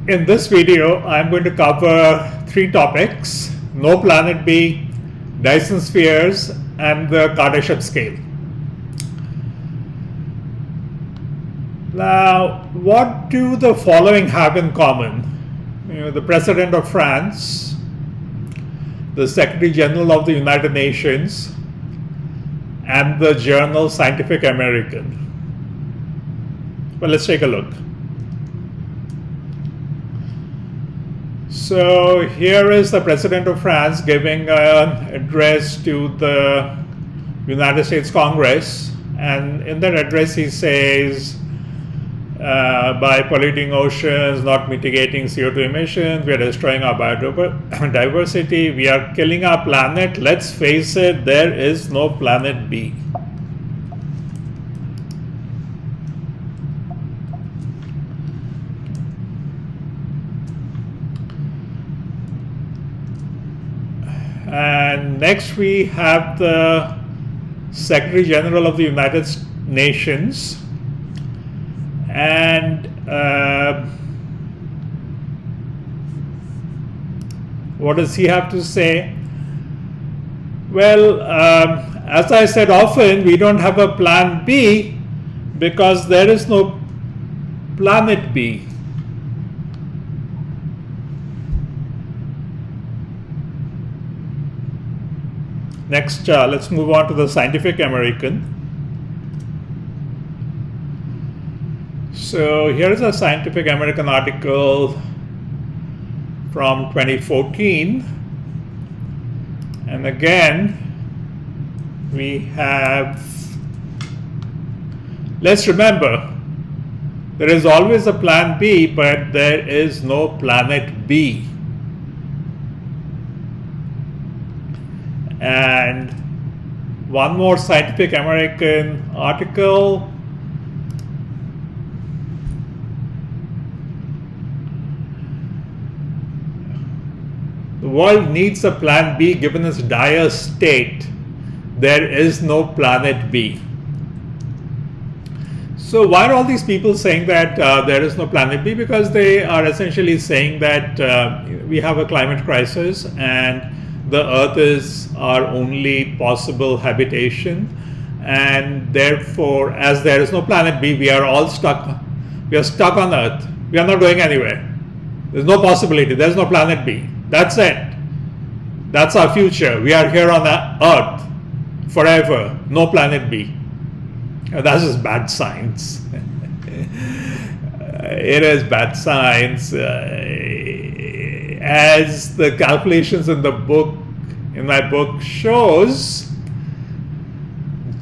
In this video, I'm going to cover three topics: no planet B, Dyson spheres, and the Kardashev scale. Now, what do the following have in common? The President of France, the Secretary General of the United Nations, and the journal Scientific American. Well, let's take a look. So here is the President of France giving an address to the United States Congress, and in that address he says, by polluting oceans, not mitigating CO2 emissions, we are destroying our biodiversity, we are killing our planet. Let's face it, there is no planet B. And next we have the Secretary General of the United Nations, and what does he have to say? Well, as I said often, we don't have a plan B because there is no planet B. Next, let's move on to the Scientific American. So here is a Scientific American article from 2014. And again, we have, let's remember, there is always a plan B, but there is no planet B. And one more Scientific American article. The world needs a plan B given its dire state. There is no planet B. So why are all these people saying that there is no planet B? Because they are essentially saying that we have a climate crisis and the Earth is our only possible habitation, and therefore, as there is no planet B, we are all stuck. We are stuck on Earth. We are not going anywhere. There's no possibility. There's no planet B. That's it. That's our future. We are here on Earth forever. No planet B. That's just bad science. It is bad science. As the calculations in the book, in my book shows,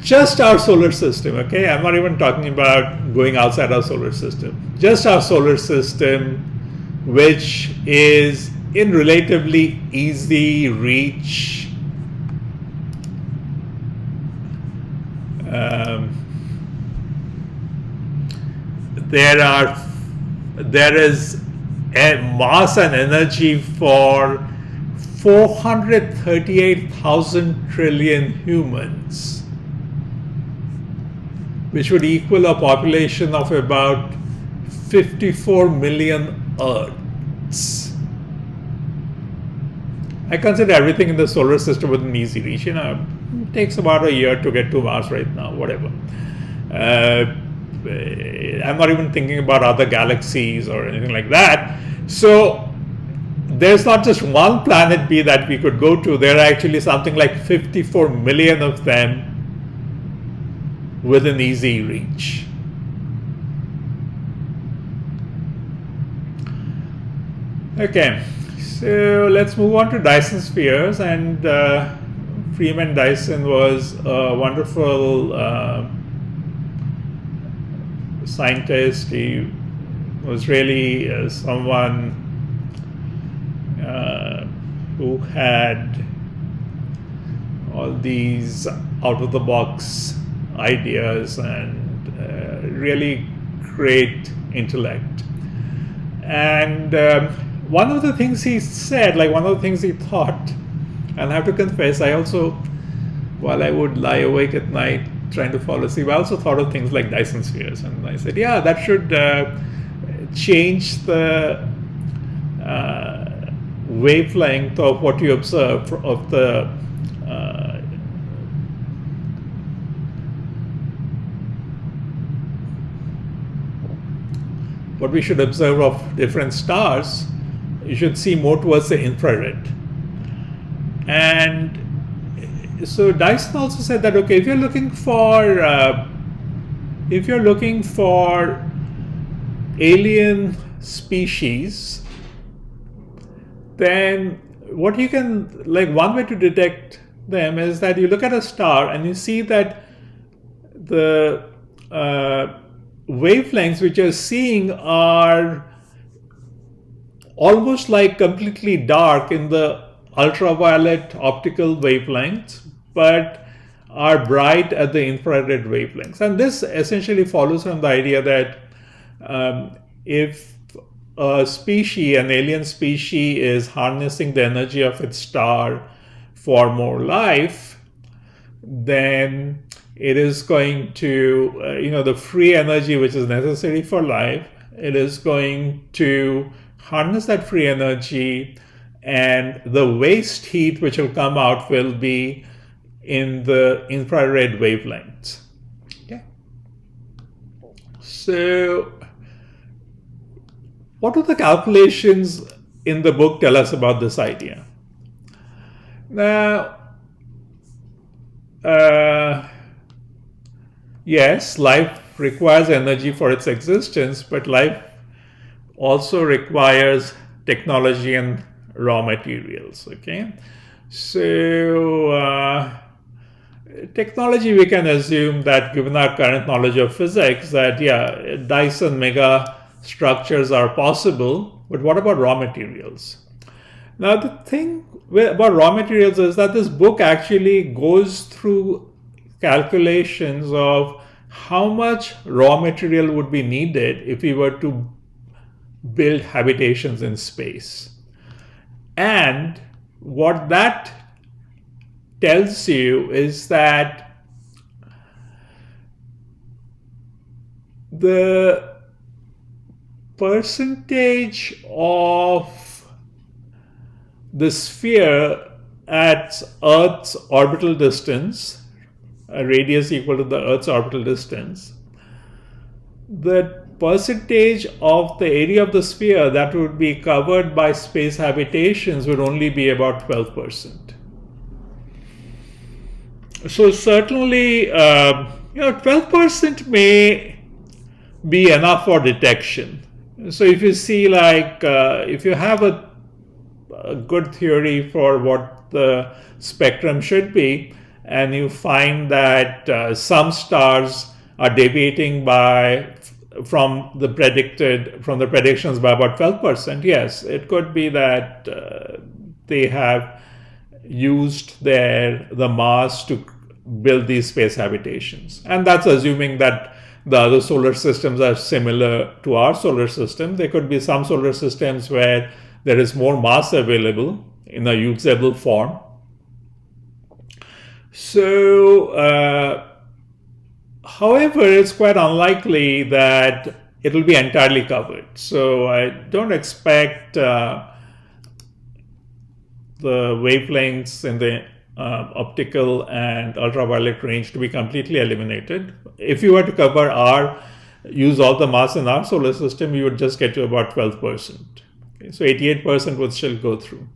just our solar system, okay? I'm not even talking about going outside our solar system. Just our solar system, which is in relatively easy reach. There is a mass and energy for 438,000 trillion humans, which would equal a population of about 54 million Earths. I consider everything in the solar system within easy reach. It takes about a year to get to Mars right now, whatever. I'm not even thinking about other galaxies or anything like that. So there's not just one planet B that we could go to. There are actually something like 54 million of them within easy reach. Okay, so let's move on to Dyson spheres. And Freeman Dyson was a wonderful scientist. He was really someone who had all these out-of-the-box ideas and really great intellect. And one of the things he said, like one of the things he thought, and I have to confess, I also, while I would lie awake at night trying to fall asleep, I also thought of things like Dyson spheres, and I said, yeah, that should change the wavelength of what you observe of the what we should observe of different stars, you should see more towards the infrared. And so Dyson also said that, okay, if you're looking for alien species, then what you can, like, one way to detect them is that you look at a star and you see that the wavelengths which you're seeing are almost like completely dark in the ultraviolet optical wavelengths, but are bright at the infrared wavelengths. And this essentially follows from the idea that if a species, an alien species, is harnessing the energy of its star for more life, then it is going to, the free energy which is necessary for life, it is going to harness that free energy, and the waste heat which will come out will be in the infrared wavelengths. Okay. So, what do the calculations in the book tell us about this idea? Now, yes, life requires energy for its existence, but life also requires technology and raw materials. Okay, so technology, we can assume that, given our current knowledge of physics, that yeah, Dyson mega structures are possible. But what about raw materials? Now, the thing about raw materials is that this book actually goes through calculations of how much raw material would be needed if we were to build habitations in space. And what that tells you is that the percentage of the sphere at Earth's orbital distance, a radius equal to the Earth's orbital distance, the percentage of the area of the sphere that would be covered by space habitations would only be about 12%. So certainly, 12% may be enough for detection. So if you see, if you have a good theory for what the spectrum should be, and you find that some stars are deviating from the predictions by about 12%, yes, it could be that they have used the mass to build these space habitations. And that's assuming that the other solar systems are similar to our solar system. There could be some solar systems where there is more mass available in a usable form. So, however, it's quite unlikely that it will be entirely covered. So I don't expect the wavelengths in the optical and ultraviolet range to be completely eliminated. If you were to use all the mass in our solar system, you would just get to about 12%. Okay, so 88% would still go through.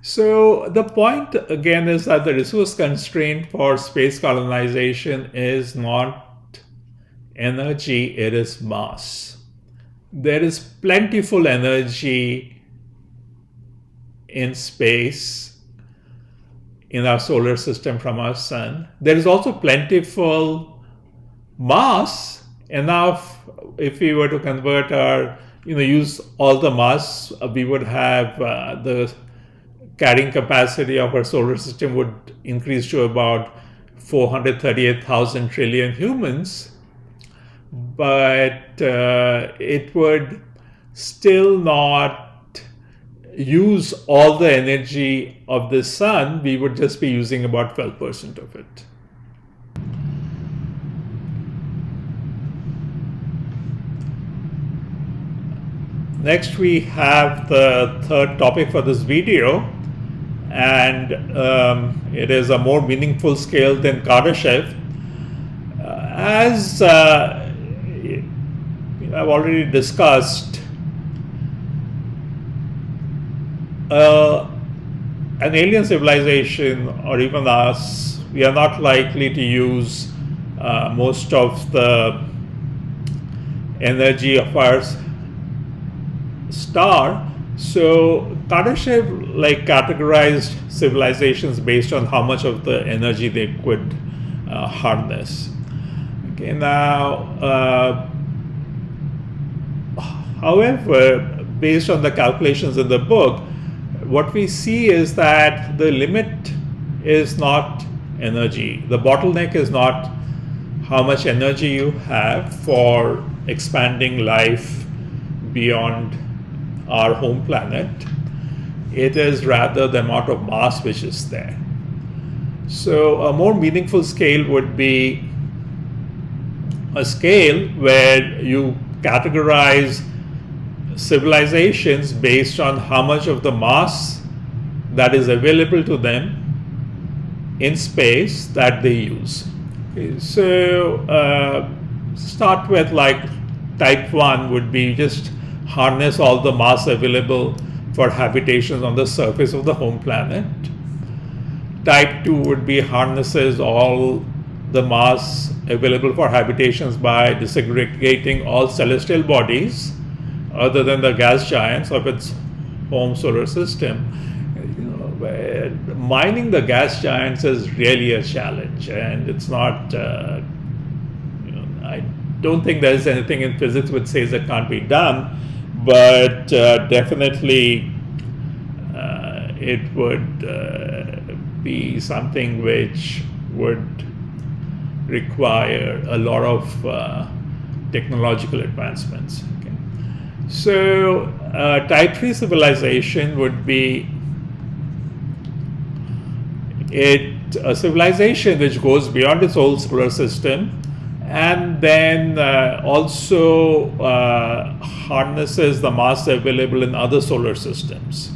So the point again is that the resource constraint for space colonization is not energy, it is mass. There is plentiful energy in space in our solar system from our sun. There is also plentiful mass, enough if we were to convert use all the mass, we would have the carrying capacity of our solar system would increase to about 438,000 trillion humans, but it would still not use all the energy of the sun. We would just be using about 12% of it. Next, we have the third topic for this video, and it is a more meaningful scale than Kardashev. As I've already discussed, an alien civilization, or even us, we are not likely to use most of the energy of our star. So Kardashev categorized civilizations based on how much of the energy they could harness. Okay, now, however, based on the calculations in the book, what we see is that the limit is not energy. The bottleneck is not how much energy you have for expanding life beyond our home planet. It is rather the amount of mass which is there. So a more meaningful scale would be a scale where you categorize civilizations based on how much of the mass that is available to them in space that they use. Okay, so start with type 1 would be just harness all the mass available for habitations on the surface of the home planet. Type 2 would be harnesses all the mass available for habitations by disaggregating all celestial bodies other than the gas giants of its home solar system. Mining the gas giants is really a challenge, and it's not, I don't think there's anything in physics which says it can't be done, but definitely it would be something which would require a lot of technological advancements. Okay. So type 3 civilization would be a civilization which goes beyond its own solar system and then also harnesses the mass available in other solar systems.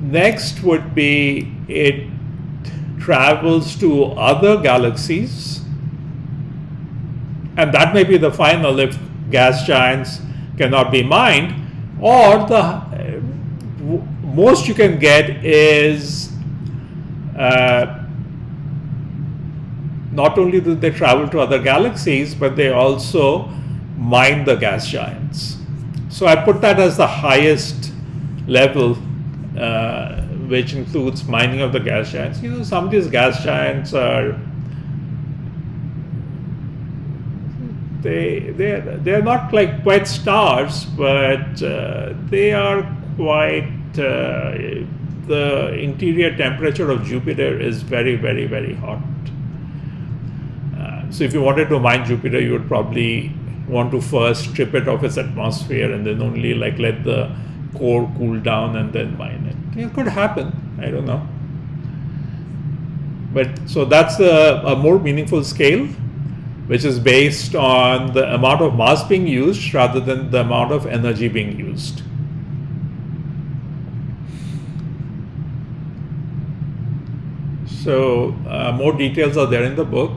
Next would be it travels to other galaxies, and that may be the final if gas giants cannot be mined, or the most you can get is not only do they travel to other galaxies, but they also mine the gas giants. So I put that as the highest level, which includes mining of the gas giants. Some of these gas giants are they're not quite stars, but they are quite. The interior temperature of Jupiter is very, very, very hot. So if you wanted to mine Jupiter, you would probably want to first strip it of its atmosphere and then only let the core cool down and then mine it. It could happen. I don't know. But so that's a more meaningful scale, which is based on the amount of mass being used rather than the amount of energy being used. So more details are there in the book.